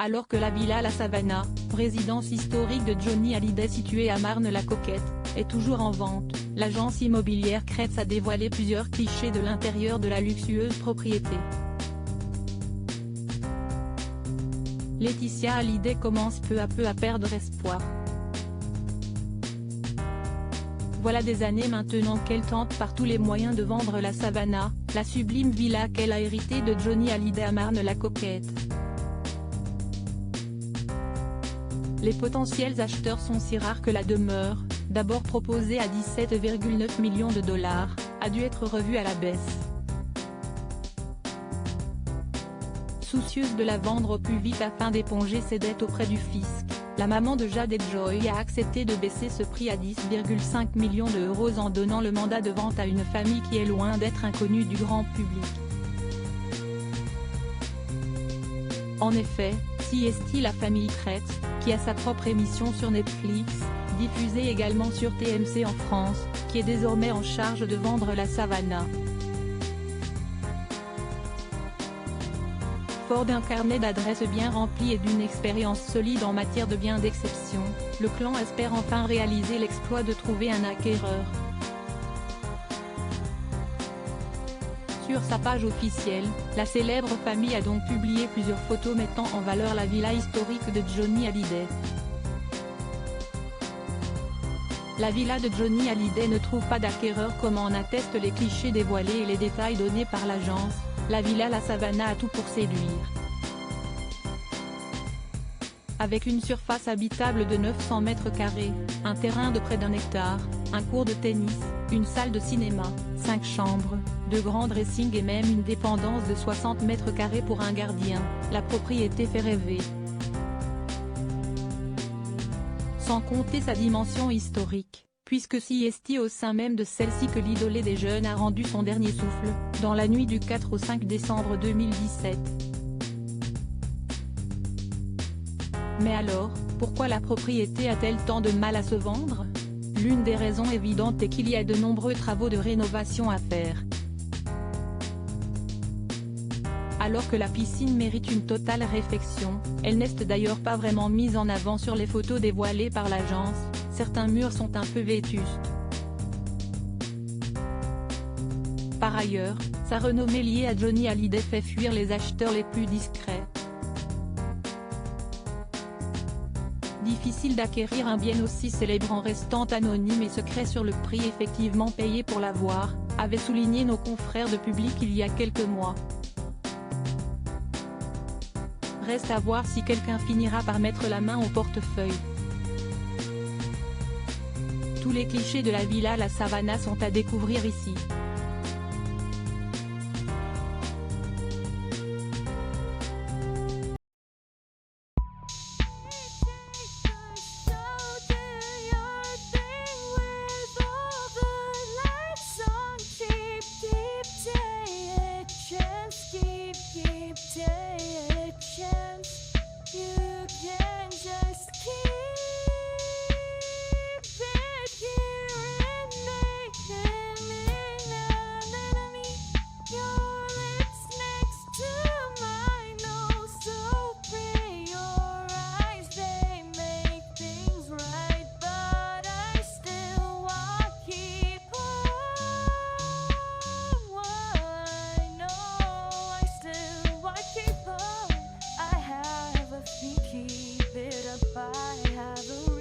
Alors que la villa La Savannah, résidence historique de Johnny Hallyday située à Marne-la-Coquette, est toujours en vente, l'agence immobilière Kretz a dévoilé plusieurs clichés de l'intérieur de la luxueuse propriété. Laetitia Hallyday commence peu à peu à perdre espoir. Voilà des années maintenant qu'elle tente par tous les moyens de vendre la Savannah, la sublime villa qu'elle a héritée de Johnny Hallyday à Marne-la-Coquette. Les potentiels acheteurs sont si rares que la demeure, d'abord proposée à 17,9 millions de dollars, a dû être revue à la baisse. Soucieuse de la vendre au plus vite afin d'éponger ses dettes auprès du fisc, la maman de Jade et Joy a accepté de baisser ce prix à 10,5 millions d'euros en donnant le mandat de vente à une famille qui est loin d'être inconnue du grand public. En effet, CST La Famille Kretz, qui a sa propre émission sur Netflix, diffusée également sur TMC en France, qui est désormais en charge de vendre la Savannah. Fort d'un carnet d'adresses bien rempli et d'une expérience solide en matière de biens d'exception, le clan espère enfin réaliser l'exploit de trouver un acquéreur. Sur sa page officielle, la célèbre famille a donc publié plusieurs photos mettant en valeur la villa historique de Johnny Hallyday. La villa de Johnny Hallyday ne trouve pas d'acquéreur comme en attestent les clichés dévoilés et les détails donnés par l'agence. La villa La Savannah a tout pour séduire. Avec une surface habitable de 900 mètres carrés, un terrain de près d'1 hectare, un court de tennis, une salle de cinéma, 5 chambres, 2 grands dressings et même une dépendance de 60 mètres carrés pour un gardien, la propriété fait rêver. Sans compter sa dimension historique, puisque CST au sein même de celle-ci que l'idolé des jeunes a rendu son dernier souffle, dans la nuit du 4 au 5 décembre 2017. Mais alors, pourquoi la propriété a-t-elle tant de mal à se vendre? L'une des raisons évidentes est qu'il y a de nombreux travaux de rénovation à faire. Alors que la piscine mérite une totale réfection, elle n'est d'ailleurs pas vraiment mise en avant sur les photos dévoilées par l'agence, certains murs sont un peu vétustes. Par ailleurs, sa renommée liée à Johnny Hallyday fait fuir les acheteurs les plus discrets. Difficile d'acquérir un bien aussi célèbre en restant anonyme et secret sur le prix effectivement payé pour l'avoir, avaient souligné nos confrères de Public il y a quelques mois. Reste à voir si quelqu'un finira par mettre la main au portefeuille. Tous les clichés de la villa La Savannah sont à découvrir ici. Keep it up, I have a